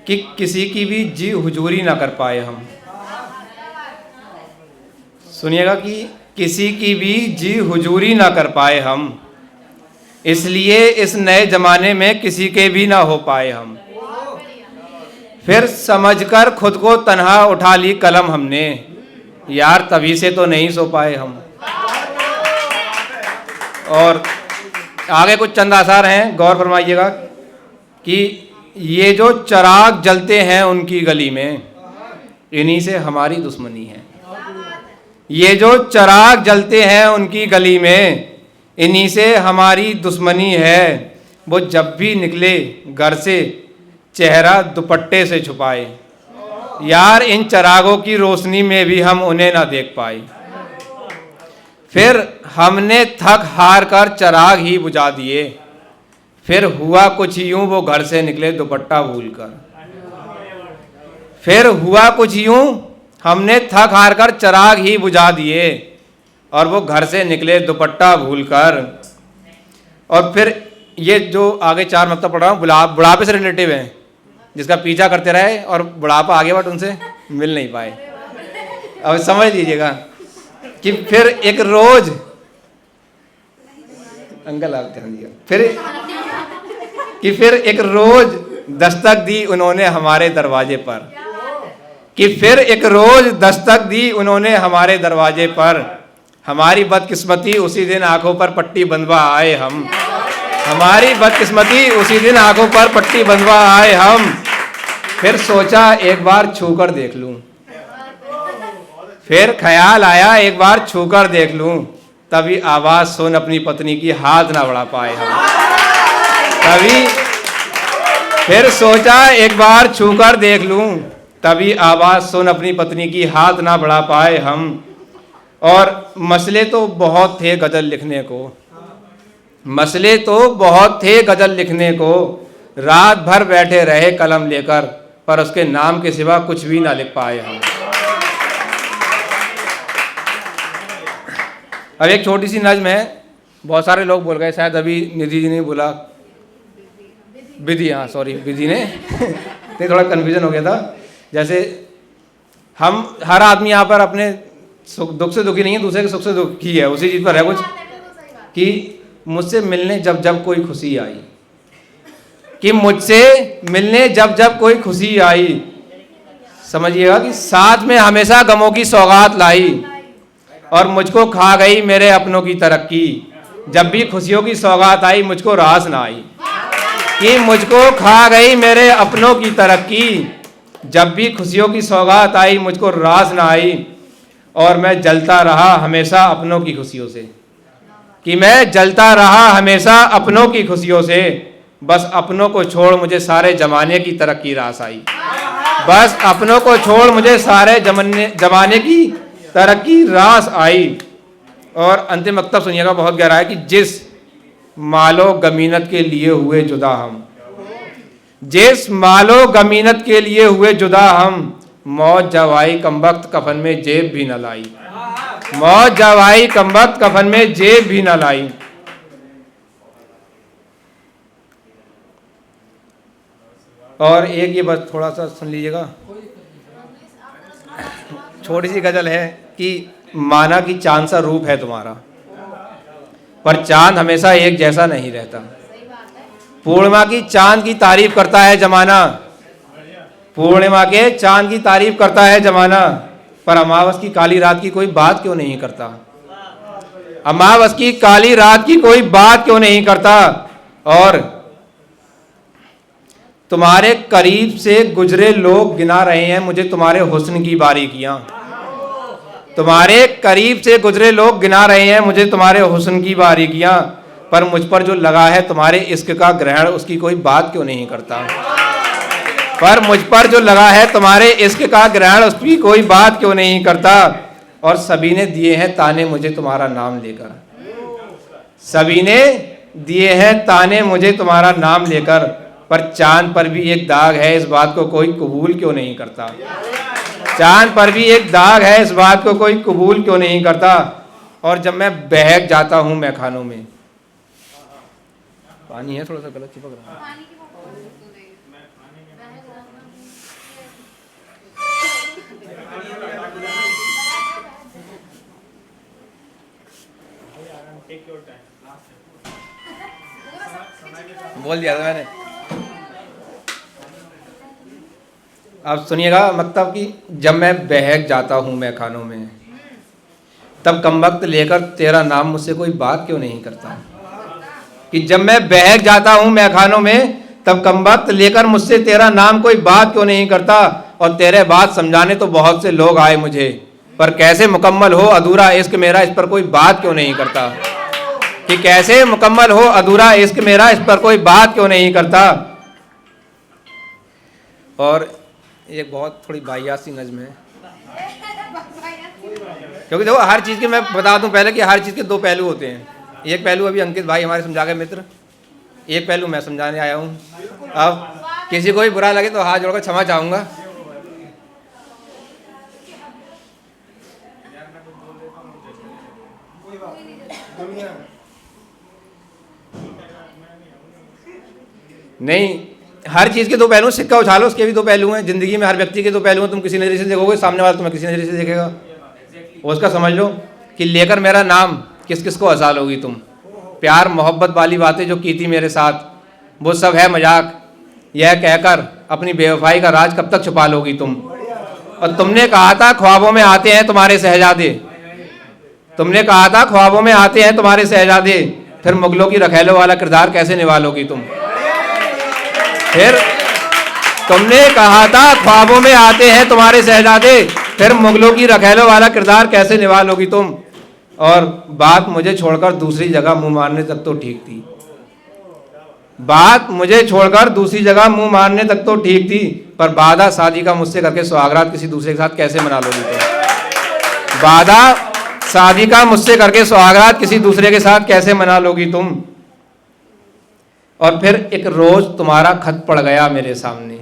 कि किसी की भी जी हुजूरी ना कर पाए हम। सुनिएगा कि किसी की भी जी हुजूरी ना कर पाए हम, इसलिए इस नए जमाने में किसी के भी ना हो पाए हम। फिर समझकर खुद को तन्हा उठा ली कलम हमने, यार तभी से तो नहीं सो पाए हम। और आगे कुछ चंद आसार हैं, गौर फरमाइएगा कि ये जो चिराग जलते हैं उनकी गली में, इन्हीं से हमारी दुश्मनी है। ये जो चिराग जलते हैं उनकी गली में, इन्हीं से हमारी दुश्मनी है। वो जब भी निकले घर से चेहरा दुपट्टे से छुपाए, यार इन चिरागों की रोशनी में भी हम उन्हें ना देख पाए। फिर हमने थक हार कर चिराग ही बुझा दिए, फिर हुआ कुछ यूं वो घर से निकले दुपट्टा भूलकर। फिर हुआ कुछ यूं हमने थक हार कर चिराग ही बुझा दिए, और वो घर से निकले दुपट्टा भूलकर। और फिर ये जो आगे चार मकता पढ़ रहा हूँ बुढ़ापे से रिलेटिव है, जिसका पीछा करते रहे और बुढ़ापा आगे बट उनसे मिल नहीं पाए। अब समझ लीजिएगा कि फिर एक रोज, अंकल आप ध्यान दिया, फिर एक रोज दस्तक दी उन्होंने हमारे दरवाजे पर, कि फिर एक रोज दस्तक दी उन्होंने हमारे दरवाजे पर। हमारी बदकिस्मती उसी दिन आंखों पर पट्टी बंधवा आए हम। हमारी बदकिस्मती उसी दिन आंखों पर पट्टी बंधवा आए हम। फिर सोचा एक बार छूकर देख लूं, फिर ख्याल आया एक बार छूकर देख लूं, तभी आवाज सुन अपनी पत्नी की हाथ ना बढ़ा पाए हम। तभी फिर सोचा एक बार छूकर देख लूं, तभी आवाज सुन अपनी पत्नी की हाथ ना बढ़ा पाए हम। और मसले तो बहुत थे गजल लिखने को, मसले तो बहुत थे गजल लिखने को, रात भर बैठे रहे कलम लेकर, पर उसके नाम के सिवा कुछ भी ना लिख पाए हम। अब एक छोटी सी नज़्म है, बहुत सारे लोग बोल गए, शायद अभी निधि जी ने बोला, विधि, हाँ सॉरी विधि ने तो थोड़ा कन्फ्यूजन हो गया था। जैसे हम हर आदमी यहाँ पर अपने दुख से दुखी नहीं है, दूसरे के सुख से दुखी है, उसी चीज़ पर है कुछ, कि मुझसे मिलने जब जब कोई खुशी आई, कि मुझसे मिलने जब जब कोई खुशी आई, समझिएगा कि साथ में हमेशा गमों की सौगात लाई, और मुझको खा गई मेरे अपनों की तरक्की। जब भी खुशियों की सौगात आई मुझको रास ना आई, कि मुझको खा गई मेरे अपनों की तरक्की। जब भी खुशियों की सौगात आई मुझको रास ना आई, और मैं जलता रहा हमेशा अपनों की खुशियों से, कि मैं जलता रहा हमेशा अपनों की खुशियों से। बस अपनों को छोड़ मुझे सारे जमाने की तरक्की रास आई। बस अपनों को छोड़ मुझे सारे जमाने की तरक्की रास आई। और अंतिम मकतब सुनिएगा, बहुत गहरा है, कि जिस मालो गमीनत के लिए हुए जुदा हम, जिस मालो गमीनत के लिए हुए जुदा हम, मौत जब आई कमबख्त कफन में जेब भी न लाई। मौत जब आई कमबख्त कफन में जेब भी न लाई। और एक ये बस थोड़ा सा सुन लीजिएगा, छोटी सी गजल है कि माना कि चांद सा रूप है तुम्हारा, पर चांद हमेशा एक जैसा नहीं रहता। पूर्णिमा की चांद की तारीफ करता है जमाना, पूर्णिमा के चांद की तारीफ करता है जमाना, पर अमावस की काली रात की कोई बात क्यों नहीं करता। अमावस की काली रात की कोई बात क्यों नहीं करता। और तुम्हारे करीब से गुजरे लोग गिना रहे हैं मुझे तुम्हारे हुस्न की बारीकियां। तुम्हारे करीब से गुजरे लोग गिना रहे हैं मुझे तुम्हारे हुस्न की बारीकियां, पर मुझ पर जो लगा है तुम्हारे इश्क का ग्रहण उसकी कोई बात क्यों नहीं करता। पर मुझ पर जो लगा है तुम्हारे इश्क का ग्रहण उसकी कोई बात क्यों नहीं करता। और सभी ने दिए हैं ताने मुझे तुम्हारा नाम लेकर, सभी ने दिए हैं ताने मुझे तुम्हारा नाम लेकर, पर चांद पर भी एक दाग है इस बात को कोई कबूल क्यों नहीं करता। चांद पर भी एक दाग है इस बात को कोई कबूल क्यों नहीं करता। और जब मैं बहक जाता हूं मैं खानों में, पानी है थोड़ा सा गलत चिपक रहा है, बोल दिया था मैंने। अब सुनिएगा मतलब कि जब मैं बहक जाता हूँ मैं खानों में, तब कमबख्त लेकर तेरा नाम मुझसे कोई बात क्यों नहीं करता। कि जब मैं बहक जाता हूँ मैं खानों में, तब कमबख्त लेकर मुझसे तेरा नाम कोई बात क्यों नहीं करता। और तेरे बात समझाने तो बहुत से लोग आए मुझे, पर कैसे मुकम्मल हो अधूरा इश्क मेरा, इस पर कोई बात क्यों नहीं करता। कि कैसे मुकम्मल हो अधूरा इश्क मेरा, इस पर कोई बात क्यों नहीं करता। और एक बहुत थोड़ी वाहियात सी नज़्म है, क्योंकि देखो हर चीज़ के मैं बता दूं पहले कि हर चीज़ के दो पहलू होते हैं। एक पहलू अभी अंकित भाई हमारे समझा गए मित्र, एक पहलू मैं समझाने आया हूँ। अब किसी को भी बुरा लगे तो हाथ जोड़कर क्षमा चाहूँगा। नहीं, हर चीज़ के दो पहलू, सिक्का उछालो उसके भी दो पहलू हैं। ज़िंदगी में हर व्यक्ति के दो पहलू हैं। तुम किसी नज़रिए से देखोगे, सामने वाला तुम्हें किसी नज़रिए से देखेगा। उसका समझ लो कि लेकर मेरा नाम किस किस को हंसा लोगी तुम। प्यार मोहब्बत वाली बातें जो की थी मेरे साथ, वो सब है मजाक। यह कहकर अपनी बेवफाई का राज कब तक छुपा लोगी तुम। और तुमने कहा था ख्वाबों में आते हैं तुम्हारे शहजादे, तुमने कहा था ख्वाबों में आते हैं तुम्हारे शहजादे, फिर मुगलों की रखेलों वाला किरदार कैसे निभा लोगी तुम। फिर तुमने कहा था ख्वाबों में आते हैं तुम्हारे शहजादे, फिर मुगलों की रखेलों वाला किरदार कैसे निभा लोगी तुम। और बात मुझे छोड़कर दूसरी जगह मुंह मारने तक तो ठीक थी, बात मुझे छोड़कर दूसरी जगह मुंह मारने तक तो ठीक थी, पर वादा शादी का मुझसे करके सुहागरात किसी दूसरे के साथ कैसे मना लोगी तुम। वादा शादी का मुझसे करके सुहागरात किसी दूसरे के साथ कैसे मना लोगी तुम। और फिर एक रोज तुम्हारा खत पड़ गया मेरे सामने,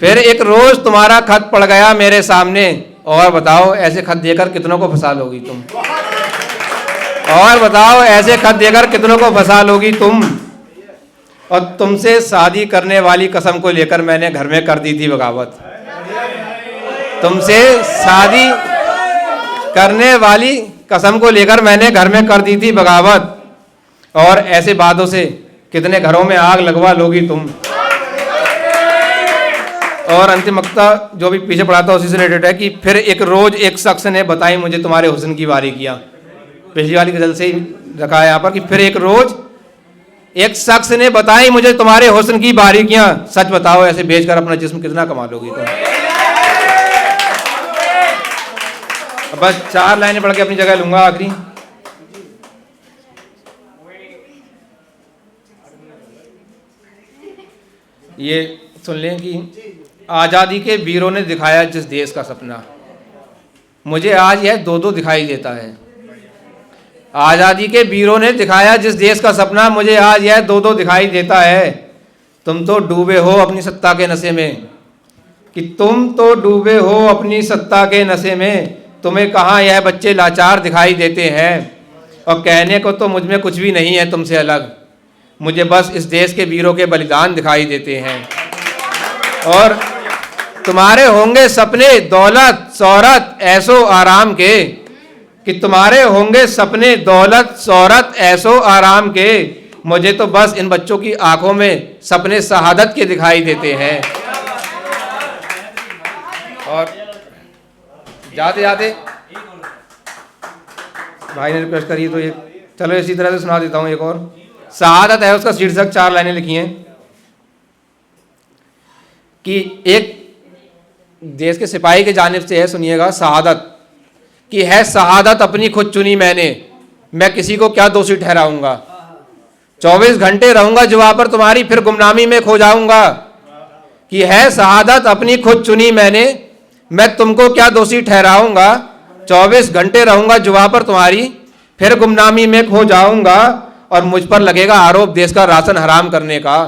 फिर एक रोज तुम्हारा खत पड़ गया मेरे सामने। और बताओ ऐसे खत देकर कितनों को फंसा लोगी तुम। और बताओ ऐसे खत देकर कितनों को फंसा लोगी तुम। और तुमसे शादी करने वाली कसम को लेकर मैंने घर में कर दी थी बगावत। तुमसे शादी करने वाली कसम को लेकर मैंने घर में कर दी थी बगावत। और ऐसे बातों से कितने घरों में आग लगवा लोगी तुम। और अंतिम वक्ता जो भी पीछे पड़ा था उसी से रिलेटेड है कि फिर एक रोज एक शख्स ने बताई मुझे तुम्हारे हुस्न की बारीकियां। पिछली वाली गजल से ही रखा है यहाँ पर कि फिर एक रोज एक शख्स ने बताई मुझे तुम्हारे हुस्न की बारीकियां। सच बताओ ऐसे बेचकर अपना जिस्म कितना कमा लोगी तुम। बस 4 लाइनें पढ़ के अपनी जगह लूंगा आखिरी। ये सुन लें कि आज़ादी के वीरों ने दिखाया जिस देश का सपना, मुझे आज यह दो दो दिखाई देता है। आज़ादी के वीरों ने दिखाया जिस देश का सपना, मुझे आज यह दो दो दिखाई देता है। तुम तो डूबे हो अपनी सत्ता के नशे में, कि तुम तो डूबे हो अपनी सत्ता के नशे में। तुम्हें कहाँ यह बच्चे लाचार दिखाई देते हैं। और कहने को तो मुझ में कुछ भी नहीं है तुमसे अलग, मुझे बस इस देश के वीरों के बलिदान दिखाई देते हैं। और तुम्हारे होंगे सपने दौलत शोहरत ऐसो आराम के, कि तुम्हारे होंगे सपने दौलत शोहरत ऐसो आराम के, मुझे तो बस इन बच्चों की आंखों में सपने शहादत के दिखाई देते हैं। और जाते जाते भाई ने रिक्वेस्ट करी तो ये चलो इसी तरह से सुना देता हूँ। एक और शहादत है उसका शीर्षक, 4 लाइनें लिखी हैं कि एक देश के सिपाही के जानिब से है, सुनिएगा। शहादत कि है शहादत अपनी खुद चुनी मैंने, मैं किसी को क्या दोषी ठहराऊंगा। 24 घंटे रहूंगा जुआ पर तुम्हारी, फिर गुमनामी में खो जाऊंगा। कि है शहादत अपनी खुद चुनी मैंने, मैं तुमको क्या दोषी ठहराऊंगा। 24 घंटे रहूंगा जुआ पर तुम्हारी, फिर गुमनामी में खो जाऊंगा। और मुझ पर लगेगा आरोप देश का राशन हराम करने का।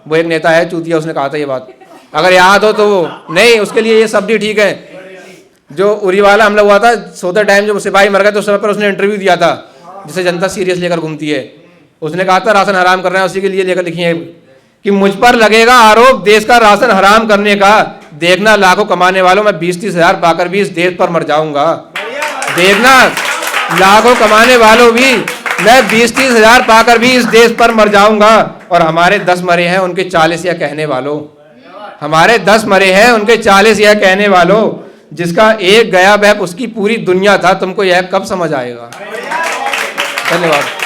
वो एक नेता है चूतिया, उसने कहा था ये बात, अगर याद हो तो। वो नहीं, उसके लिए ये शब्द ही ठीक है। जो उरी वाला हमला हुआ था, सोते टाइम जब सिपाही मर गए तो उस समय पर उसने इंटरव्यू दिया था, जिसे जनता सीरियस लेकर घूमती है। उसने कहा था राशन हराम कर रहे हैं, उसी के लिए लेकर लिखी है कि मुझ पर लगेगा आरोप देश का राशन हराम करने का। देखना लाखों कमाने वालों, मैं 20-30 हज़ार पाकर भी इस देश पर मर जाऊंगा। देखना लाखों कमाने वालों भी मैं 20-30 हजार पाकर भी इस देश पर मर जाऊंगा। और हमारे 10 मरे हैं, उनके 40 यह कहने वालों, हमारे 10 मरे हैं, उनके 40 यह कहने वालों, जिसका एक गया वह उसकी पूरी दुनिया था, तुमको यह कब समझ आएगा। धन्यवाद।